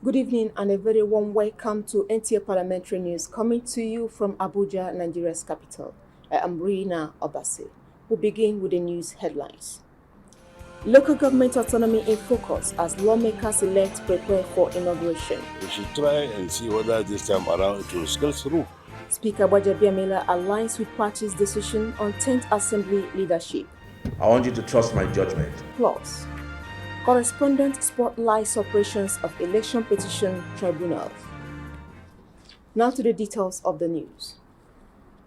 Good evening and a very warm welcome to NTA Parliamentary News coming to you from Abuja, Nigeria's capital. I am Rina Obasi. We'll begin with the news headlines. Local government autonomy in focus as lawmakers elect prepare for inauguration. We should try and see whether this time around it will scale through. Speaker Abia Mila aligns with party's decision on 10th Assembly leadership. I want you to trust my judgment. Plus, correspondent spotlights operations of election petition tribunals. Now to the details of the news.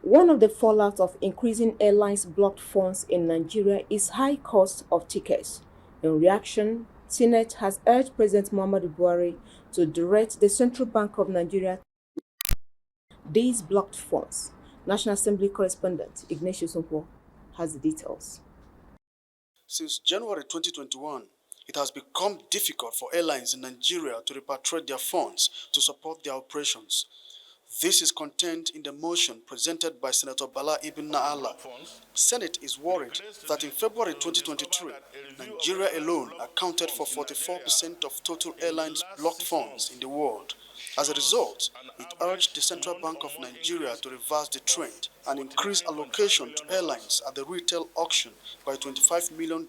One of the fallout of increasing airlines' blocked funds in Nigeria is high cost of tickets. In reaction, Senate has urged President Buhari to direct the Central Bank of Nigeria to these blocked funds. National Assembly correspondent Ignatius Nkwo has the details. Since January 2021, it has become difficult for airlines in Nigeria to repatriate their funds to support their operations. This is contained in the motion presented by Senator Bala Ibn Naala. Senate is worried that in February 2023, Nigeria alone accounted for 44% of total airlines' blocked funds in the world. As a result, it urged the Central Bank of Nigeria to reverse the trend and increase allocation to airlines at the retail auction by $25 million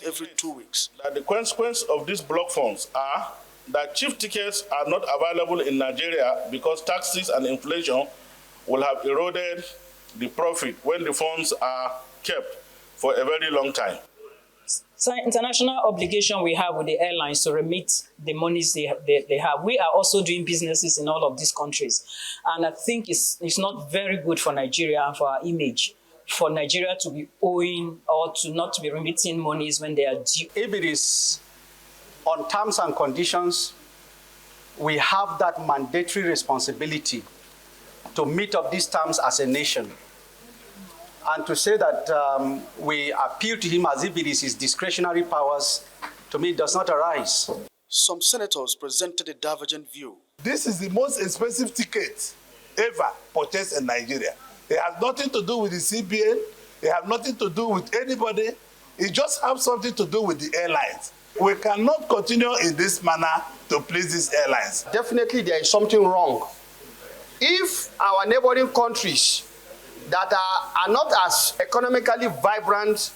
every 2 weeks. The consequence of these block funds are that cheap tickets are not available in Nigeria because taxes and inflation will have eroded the profit when the funds are kept for a very long time. So international obligation we have with the airlines to remit the monies they have. We are also doing businesses in all of these countries. And I think it's not very good for Nigeria and for our image, for Nigeria to be owing or to not to be remitting monies when they are due. If it is on terms and conditions, we have that mandatory responsibility to meet up these terms as a nation. And to say that we appeal to him as if it is his discretionary powers, to me, does not arise. Some senators presented a divergent view. This is the most expensive ticket ever purchased in Nigeria. It has nothing to do with the CBN. It has nothing to do with anybody. It just has something to do with the airlines. We cannot continue in this manner to please these airlines. Definitely there is something wrong. If our neighboring countries that are not as economically vibrant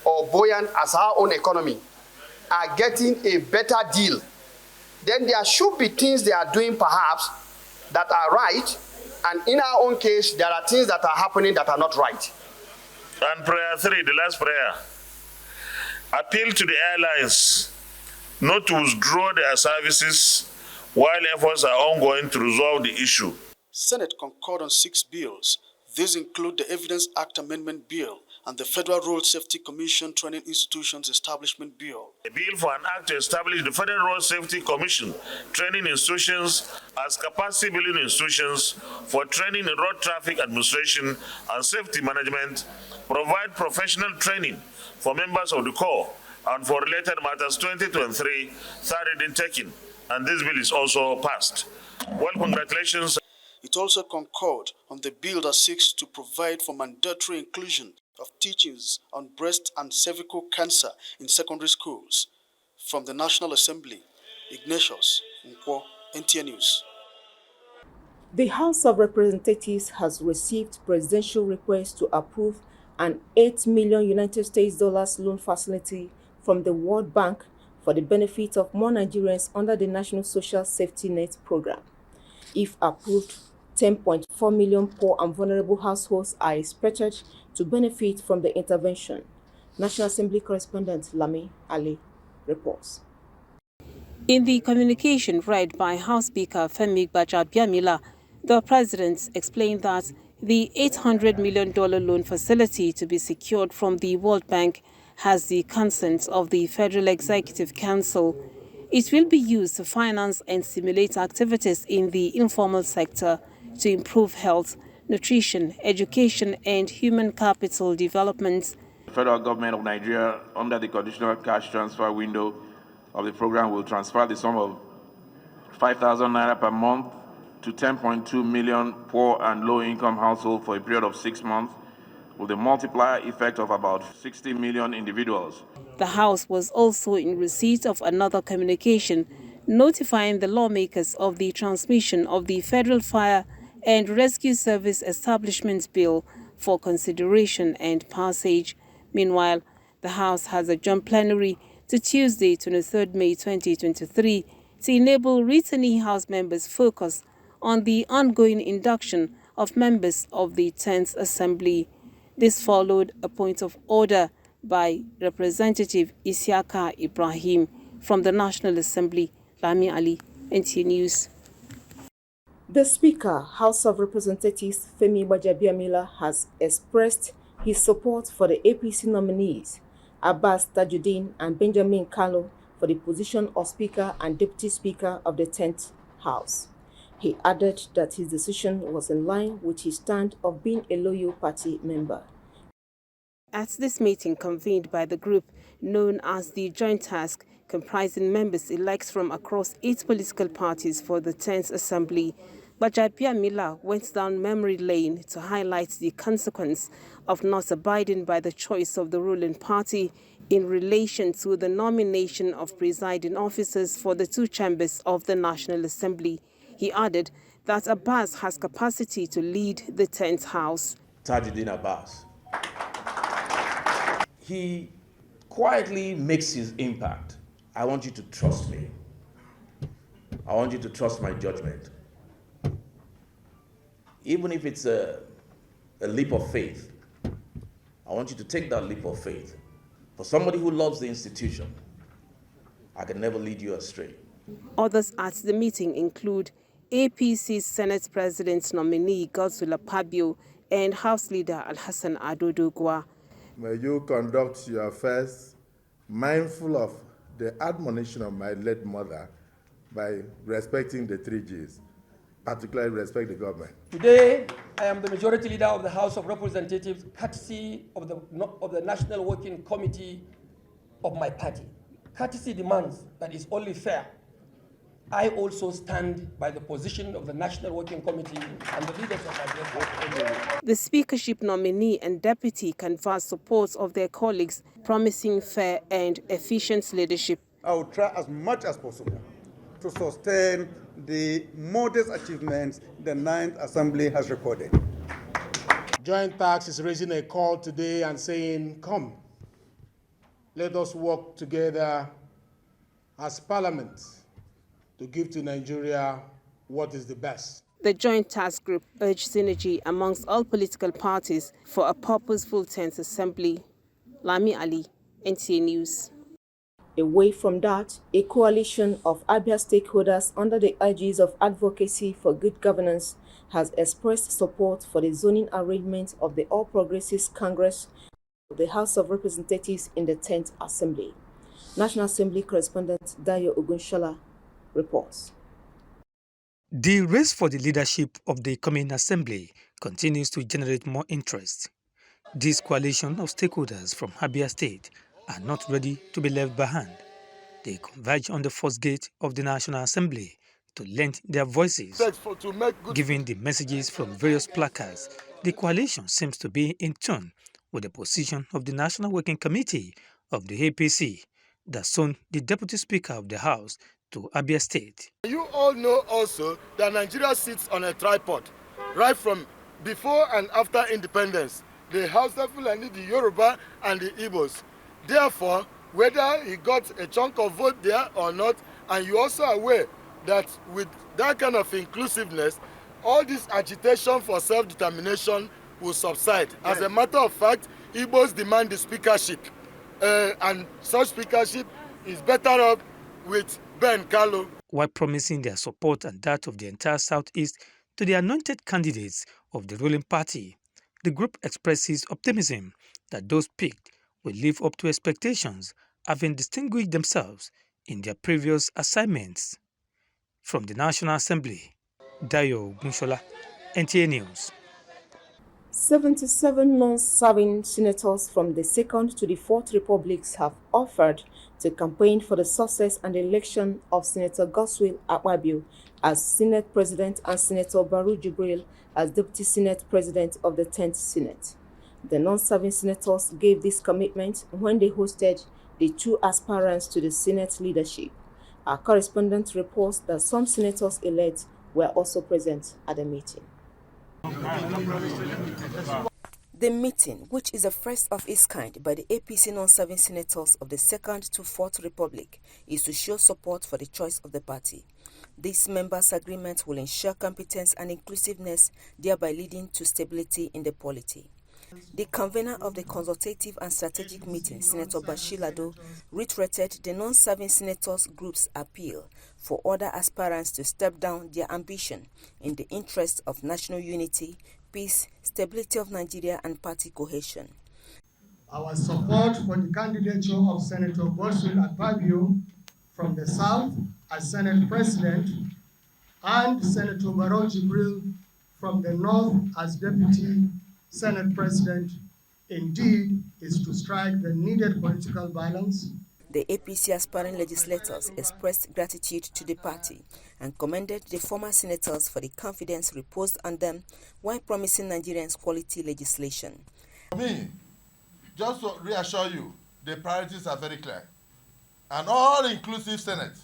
or buoyant as our own economy are getting a better deal, then there should be things they are doing perhaps that are right, and in our own case, there are things that are happening that are not right. And prayer 3, the last prayer. Appeal to the airlines not to withdraw their services while efforts are ongoing to resolve the issue. Senate concurred on 6 bills. These include the Evidence Act Amendment Bill and the Federal Road Safety Commission Training Institutions Establishment Bill. A bill for an act to establish the Federal Road Safety Commission Training Institutions as capacity building institutions for training in road traffic administration and safety management, provide professional training for members of the Corps, and for related matters 2023, third reading taken. And this bill is also passed. Well, congratulations. It also concurred on the bill that seeks to provide for mandatory inclusion of teachings on breast and cervical cancer in secondary schools. From the National Assembly, Ignatius Nkwo, NTA News. The House of Representatives has received presidential request to approve an $8 million United States loan facility from the World Bank for the benefit of more Nigerians under the National Social Safety Net program. If approved, 10.4 million poor and vulnerable households are expected to benefit from the intervention. National Assembly correspondent Lami Ali reports. In the communication read by House Speaker Femi Gbajabiamila, the President explained that the $800 million loan facility to be secured from the World Bank has the consent of the Federal Executive Council. It will be used to finance and stimulate activities in the informal sector to improve health, nutrition, education, and human capital development. The federal government of Nigeria, under the conditional cash transfer window of the program, will transfer the sum of 5,000 naira per month to 10.2 million poor and low-income households for a period of 6 months, with a multiplier effect of about 60 million individuals. The House was also in receipt of another communication notifying the lawmakers of the transmission of the Federal Fire and Rescue Service Establishment Bill for consideration and passage. Meanwhile, the House has adjourned plenary to Tuesday, 23rd May 2023, to enable returning House members focus on the ongoing induction of members of the 10th Assembly. This followed a point of order by Representative Isiaka Ibrahim from the National Assembly. Lami Ali, NTA News. The Speaker, House of Representatives Femi Gbajabiamila, has expressed his support for the APC nominees, Abbas Tajuddin and Benjamin Kalu, for the position of Speaker and Deputy Speaker of the 10th House. He added that his decision was in line with his stand of being a loyal party member. At this meeting convened by the group known as the Joint Task, comprising members-elects from across 8 political parties for the 10th Assembly, Gbajabiamila went down memory lane to highlight the consequence of not abiding by the choice of the ruling party in relation to the nomination of presiding officers for the 2 chambers of the National Assembly. He added that Abbas has capacity to lead the 10th House. Tajuddin Abbas. He quietly makes his impact. I want you to trust me. I want you to trust my judgment. Even if it's a leap of faith, I want you to take that leap of faith. For somebody who loves the institution, I can never lead you astray. Others at the meeting include APC Senate President nominee Godswill Akpabio and House Leader Alhassan Adodogwa. May you conduct your affairs mindful of the admonition of my late mother by respecting the 3 Gs, particularly respect the government. Today, I am the majority leader of the House of Representatives, courtesy of the National Working Committee of my party. Courtesy demands that it's only fair. I also stand by the position of the National Working Committee and the leaders of my party. The speakership nominee and deputy canvassed support of their colleagues, promising fair and efficient leadership. I will try as much as possible to sustain the modest achievements the 9th Assembly has recorded. Joint Task is raising a call today and saying, come, let us work together as Parliament to give to Nigeria what is the best. The Joint Task Group urged synergy amongst all political parties for a purposeful 10th Assembly. Lami Ali, NTA News. Away from that, a coalition of Abia stakeholders under the aegis of Advocacy for Good Governance has expressed support for the zoning arrangement of the All Progressives Congress of the House of Representatives in the 10th Assembly. National Assembly correspondent Dayo Ogunshola reports. The race for the leadership of the coming assembly continues to generate more interest. This coalition of stakeholders from Abia State are not ready to be left behind. They converge on the first gate of the National Assembly to lend their voices. Given the messages from various placards, the coalition seems to be in tune with the position of the National Working Committee of the APC that sent the Deputy Speaker of the House to Abia State. You all know also that Nigeria sits on a tripod, right from before and after independence. The Hausa, Fulani, the Yoruba, and the Igbos. Therefore, whether he got a chunk of vote there or not, and you're also aware that with that kind of inclusiveness, all this agitation for self-determination will subside. As a matter of fact, Igbos demand the speakership, and such speakership is better off with Ben Kalu. While promising their support and that of the entire Southeast to the anointed candidates of the ruling party, the group expresses optimism that those picked will live up to expectations, having distinguished themselves in their previous assignments. From the National Assembly, Dayo Ogunshola, NTA News. 77 non-serving senators from the Second to the Fourth Republics have offered to campaign for the success and election of Senator Godswill Akpabio as Senate President and Senator Baru Jibril as Deputy Senate President of the 10th Senate. The non-serving senators gave this commitment when they hosted the 2 aspirants to the Senate leadership. Our correspondent reports that some senators-elect were also present at the meeting. The meeting, which is the first of its kind by the APC non-serving senators of the Second to Fourth Republic, is to show support for the choice of the party. This members' agreement will ensure competence and inclusiveness, thereby leading to stability in the polity. The convener of the consultative and strategic meeting, Senator Bashir Lado, reiterated the non-serving senators group's appeal for other aspirants to step down their ambition in the interest of national unity, peace, stability of Nigeria, and party cohesion. Our support for the candidature of Senator Godswill Akpabio from the South as Senate President and Senator Barrow Jibril from the North as Deputy Senate President indeed is to strike the needed political balance. The APC aspiring legislators expressed gratitude to the party and commended the former senators for the confidence reposed on them while promising Nigerians quality legislation. For me, just to reassure you, the priorities are very clear. An all-inclusive Senate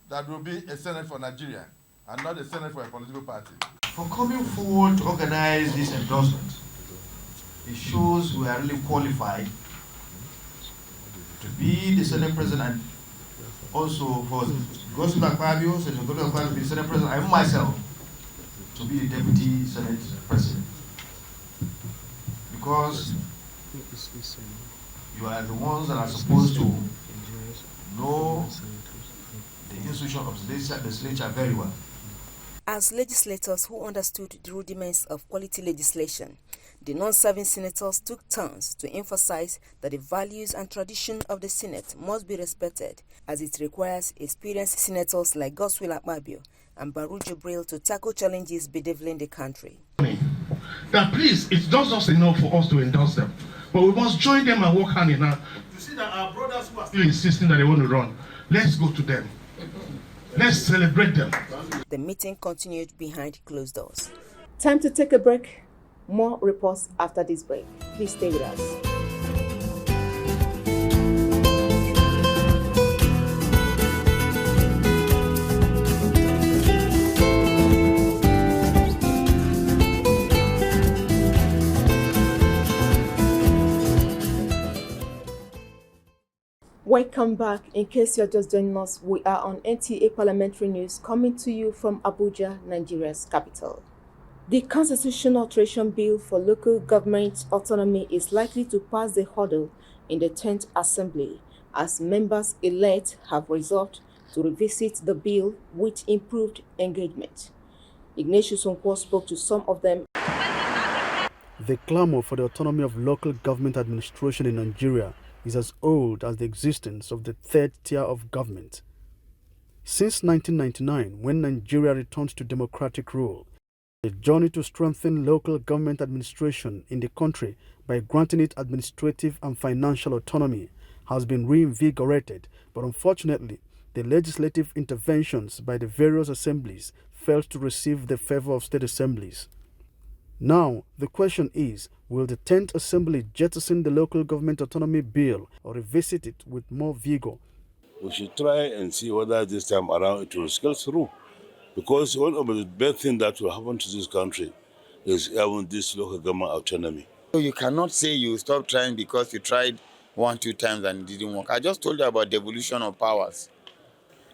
that will be a Senate for Nigeria and not a Senate for a political party. For coming forward to organize this endorsement, it shows we are really qualified to be the Senate President, and also for Godswill Akpabio, Senator Godswill Akpabio to be Senate President, and myself to be the Deputy Senate President. Because you are the ones that are supposed to know the institution of the legislature very well. As legislators who understood the rudiments of quality legislation, the non-serving senators took turns to emphasize that the values and tradition of the Senate must be respected, as it requires experienced senators like Godswill Akpabio and Barrow Jibril to tackle challenges bedeviling the country. That please, it's not just enough for us to endorse them, but we must join them and work hand in hand. You see that our brothers who are still insisting that they want to run, let's go to them. Let's celebrate them. The meeting continued behind closed doors. Time to take a break. More reports after this break. Please stay with us. Welcome back. In case you're just joining us, we are on NTA Parliamentary News, coming to you from Abuja, Nigeria's capital. The Constitutional Alteration Bill for Local Government Autonomy is likely to pass the hurdle in the 10th Assembly, as members-elect have resolved to revisit the bill with improved engagement. Ignatius Onkwo spoke to some of them. The clamor for the autonomy of local government administration in Nigeria is as old as the existence of the third tier of government. Since 1999, when Nigeria returned to democratic rule, the journey to strengthen local government administration in the country by granting it administrative and financial autonomy has been reinvigorated, but unfortunately, the legislative interventions by the various assemblies failed to receive the favor of state assemblies. Now, the question is, will the 10th Assembly jettison the local government autonomy bill or revisit it with more vigor? We should try and see whether this time around it will scale through. Because one of the bad things that will happen to this country is having this local government autonomy. So you cannot say you stop trying because you tried 1-2 times and it didn't work. I just told you about devolution of powers.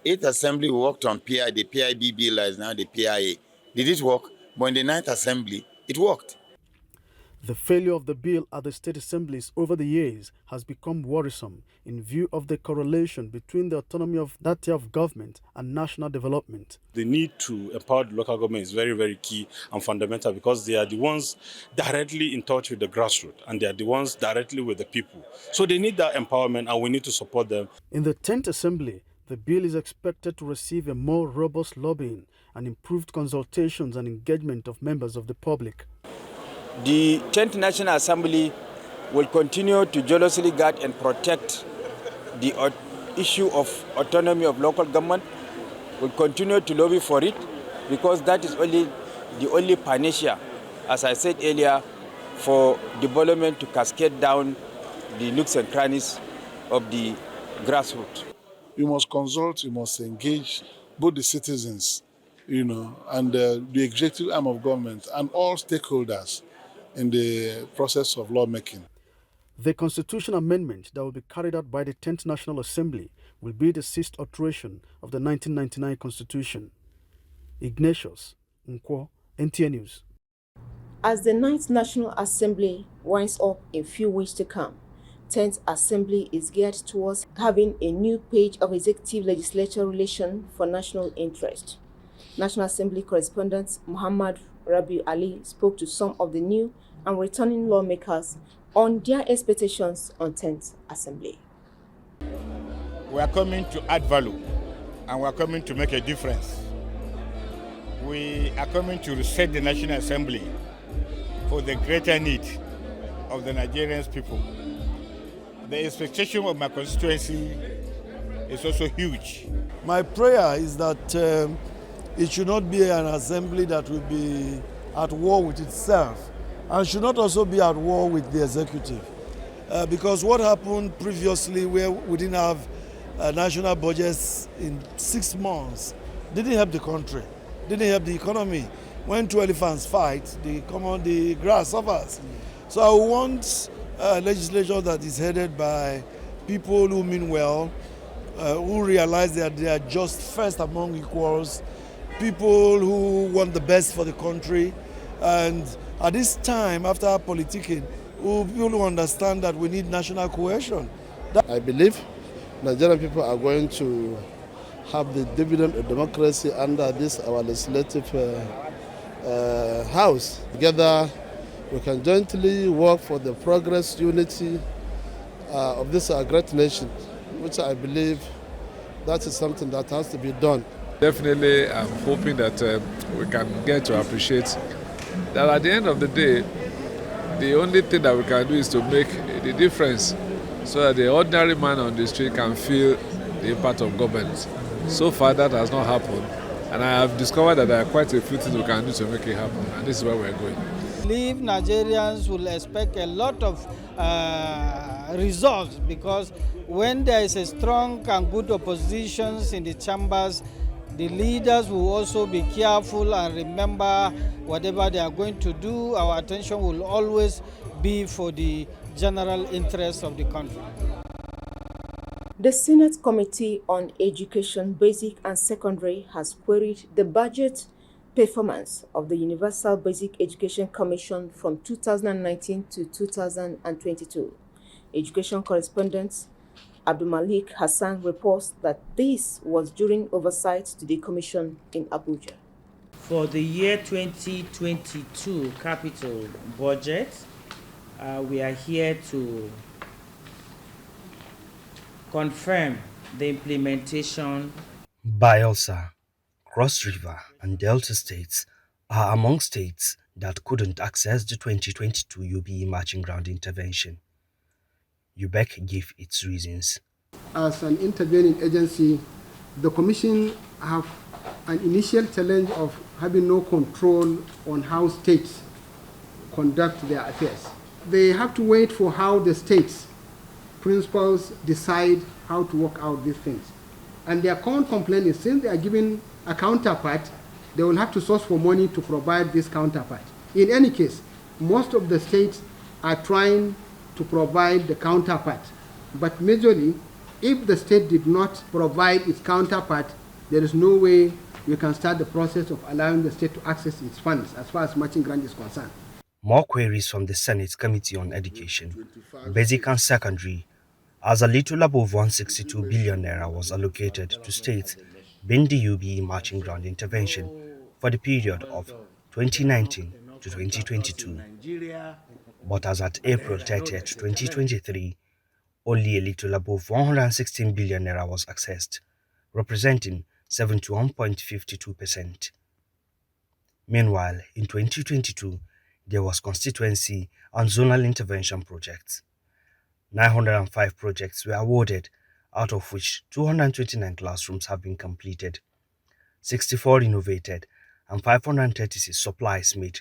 8th Assembly worked on PI, the PIB bill is now the PIA. Did it work? But in the 9th Assembly, it worked. The failure of the bill at the state assemblies over the years has become worrisome in view of the correlation between the autonomy of that tier of government and national development. The need to empower the local government is very, very key and fundamental because they are the ones directly in touch with the grassroots and they are the ones directly with the people. So they need that empowerment and we need to support them. In the 10th Assembly, the bill is expected to receive a more robust lobbying and improved consultations and engagement of members of the public. The 10th National Assembly will continue to jealously guard and protect the issue of autonomy of local government. We'll continue to lobby for it because that is the only panacea, as I said earlier, for development to cascade down the nooks and crannies of the grassroots. You must consult, you must engage both the citizens, and the executive arm of government and all stakeholders in the process of lawmaking. The constitution amendment that will be carried out by the 10th National Assembly will be the sixth alteration of the 1999 Constitution. Ignatius Nkwo, NTA News. As the 9th National Assembly winds up in few weeks to come, 10th Assembly is geared towards having a new page of executive-legislature relation for national interest. National Assembly correspondent Muhammad Rabiu Ali spoke to some of the new and returning lawmakers on their expectations on 10th Assembly. We are coming to add value and we are coming to make a difference. We are coming to reset the National Assembly for the greater need of the Nigerian people. The expectation of my constituency is also huge. My prayer is that it should not be an assembly that will be at war with itself and should not also be at war with the executive. Because what happened previously where we didn't have national budgets in 6 months didn't help the country, didn't help the economy. When two elephants fight, the grass suffers. So I want a legislature that is headed by people who mean well, who realize that they are just first among equals, people who want the best for the country, and at this time, after politicking, people who understand that we need national cohesion. I believe Nigerian people are going to have the dividend of democracy under this, our legislative house. Together, we can jointly work for the progress, unity of this great nation, which I believe that is something that has to be done. Definitely, I'm hoping that we can get to appreciate that at the end of the day, the only thing that we can do is to make the difference so that the ordinary man on the street can feel the impact of government. So far, that has not happened, and I have discovered that there are quite a few things we can do to make it happen, and this is where we're going. I believe Nigerians will expect a lot of results, because when there is a strong and good oppositions in the chambers, the leaders will also be careful and remember whatever they are going to do. Our attention will always be for the general interest of the country. The Senate Committee on Education, Basic and Secondary has queried the budget performance of the Universal Basic Education Commission from 2019 to 2022. Education correspondent Abdulmalik Hassan reports that this was during oversight to the commission in Abuja. For the year 2022 capital budget, we are here to confirm the implementation. Bayelsa, Cross River, and Delta states are among states that couldn't access the 2022 UBE Marching Ground intervention. UBEC gave its reasons. As an intervening agency, the Commission have an initial challenge of having no control on how states conduct their affairs. They have to wait for how the states principals decide how to work out these things. And their common complaint is, since they are given a counterpart, they will have to source for money to provide this counterpart. In any case, most of the states are trying to provide the counterpart. But majorly, if the state did not provide its counterpart, there is no way we can start the process of allowing the state to access its funds as far as matching grant is concerned. More queries from the Senate Committee on Education, Basic and Secondary, as a little above 162 billion naira was allocated to states being the UBE Marching Ground intervention for the period of 2019 to 2022. But as at April 30th, 2023, only a little above 116 billion naira was accessed, representing 71.52%. Meanwhile, in 2022, there was constituency and zonal intervention projects. 905 projects were awarded, out of which 229 classrooms have been completed, 64 renovated, and 536 supplies made.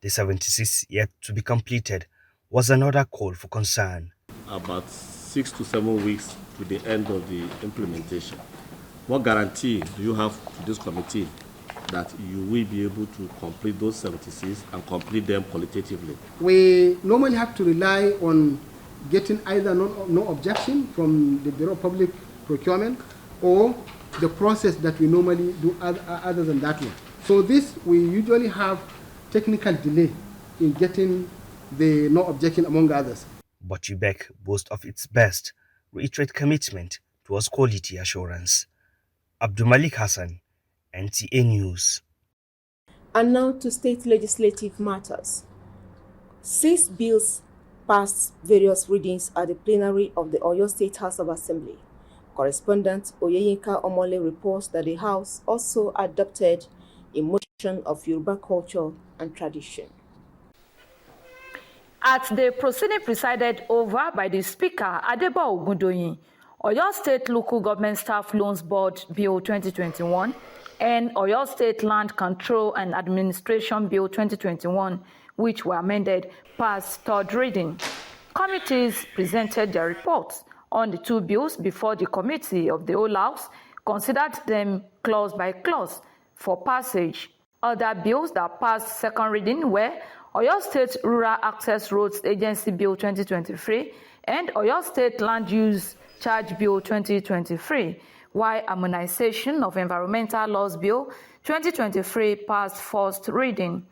The 76 yet to be completed was another call for concern. About 6 to 7 weeks with the end of the implementation. What guarantee do you have to this committee that you will be able to complete those 76 and complete them qualitatively? We normally have to rely on getting either no objection from the Bureau of Public Procurement or the process that we normally do other than that one. So this, we usually have technical delay in getting the no objection among others. But UBEC boasts of its best, reiterate commitment towards quality assurance. Abdulmalik Hassan, NTA News. And now to state legislative matters. 6 bills passed various readings at the plenary of the Oyo State House of Assembly. Correspondent Oyeyinka Omole reports that the House also adopted a motion of Yoruba culture and tradition. At the proceeding presided over by the Speaker, Adebo Ogundoyin, Oyo State Local Government Staff Loans Board Bill 2021 and Oyo State Land Control and Administration Bill 2021, which were amended, passed third reading. Committees presented their reports on the 2 bills before the committee of the whole House, considered them clause by clause for passage. Other bills that passed second reading were Oyo State Rural Access Roads Agency Bill 2023 and Oyo State Land Use Charge Bill 2023, while Harmonization of Environmental Laws Bill 2023 passed first reading.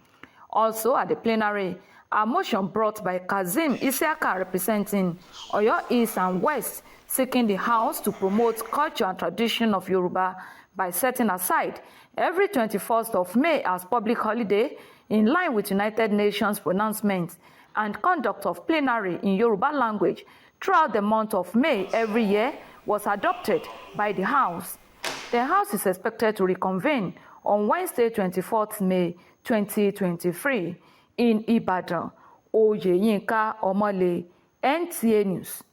Also at the plenary, a motion brought by Kazim Isiaka representing Oyo East and West, seeking the House to promote culture and tradition of Yoruba by setting aside every 21st of May as public holiday in line with United Nations pronouncement and conduct of plenary in Yoruba language throughout the month of May every year was adopted by the House. The House is expected to reconvene on Wednesday, 24th May 2023 in Ibadan. Oyeyinka Omole, NTA News.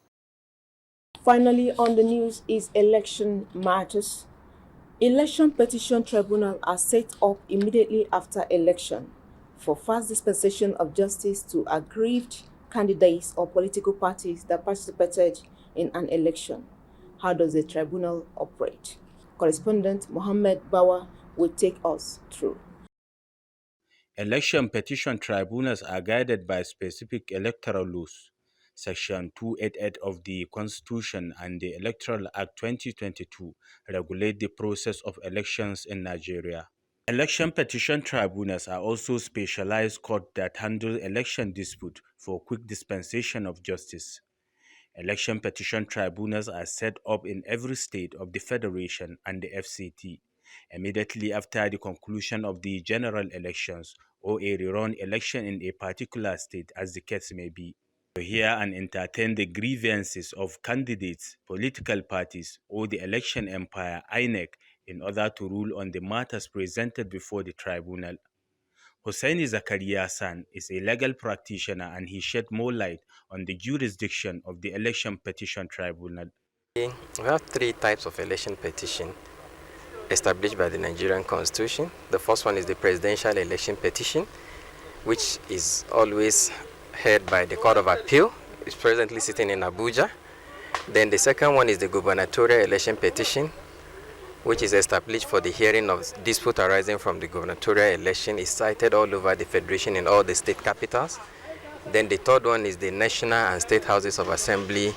Finally, on the news is election matters. Election petition tribunal are set up immediately after election for fast dispensation of justice to aggrieved candidates or political parties that participated in an election. How does the tribunal operate? Correspondent Mohammed Bawa will take us through. Election petition tribunals are guided by specific electoral laws. Section 288 of the Constitution and the Electoral Act 2022 regulate the process of elections in Nigeria. Election petition tribunals are also specialized courts that handle election disputes for quick dispensation of justice. Election petition tribunals are set up in every state of the Federation and the FCT immediately after the conclusion of the general elections or a rerun election in a particular state, as the case may be, to hear and entertain the grievances of candidates, political parties, or the election empire, INEC, in order to rule on the matters presented before the tribunal. Hosseini Zakaria San is a legal practitioner and he shed more light on the jurisdiction of the Election Petition Tribunal. We have 3 types of election petition established by the Nigerian Constitution. The first one is the Presidential Election Petition, which is always heard by the Court of Appeal. It's presently sitting in Abuja. Then the second one is the Gubernatorial Election Petition, which is established for the hearing of dispute arising from the gubernatorial election. Is cited all over the Federation in all the state capitals. Then the third one is the National and State Houses of Assembly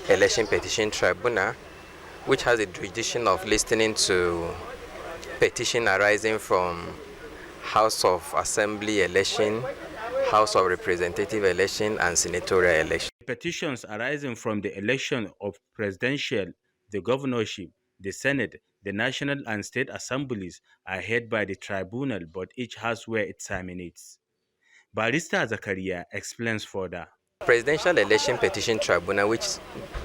Election Petition Tribunal, which has the jurisdiction of listening to petition arising from House of Assembly election, House of Representative election, and senatorial election. Petitions arising from the election of presidential, the governorship, the Senate, the National and State Assemblies are heard by the tribunal, but each has where it terminates. Barrister Zakaria explains further. Presidential Election Petition Tribunal, which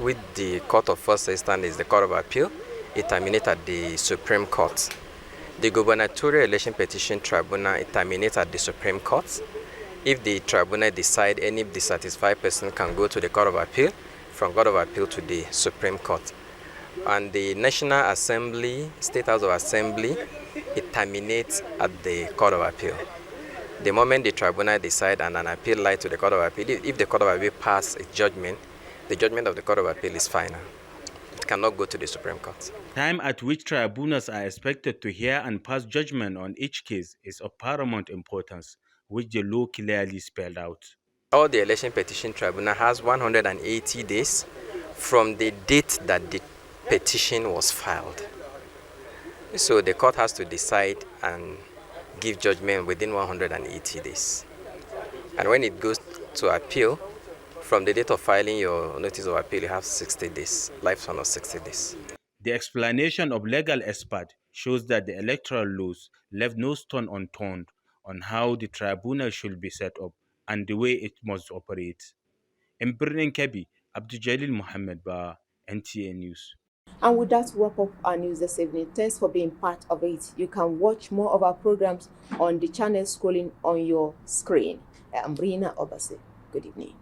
with the Court of First Instance is the Court of Appeal, it terminates at the Supreme Court. The Gubernatorial Election Petition Tribunal, it terminates at the Supreme Court. If the tribunal decide any dissatisfied person can go to the Court of Appeal, from Court of Appeal to the Supreme Court. And the National Assembly, State House of Assembly, it terminates at the Court of Appeal. The moment the tribunal decide and an appeal lies to the Court of Appeal, if the Court of Appeal pass a judgment, the judgment of the Court of Appeal is final. cannot go to the Supreme Court. Time at which tribunals are expected to hear and pass judgment on each case is of paramount importance, which the law clearly spelled out. All the election petition tribunal has 180 days from the date that the petition was filed. So the court has to decide and give judgment within 180 days. And when it goes to appeal, from the date of filing your notice of appeal, you have 60 days, lifespan of 60 days. The explanation of legal expert shows that the electoral laws left no stone unturned on how the tribunal should be set up and the way it must operate. In Birnin Kebbi, Abdul Muhammad Ba, NTA News. And with that, wrap up our news this evening. Thanks for being part of it. You can watch more of our programs on the channel scrolling on your screen. I'm Rina Obase. Good evening.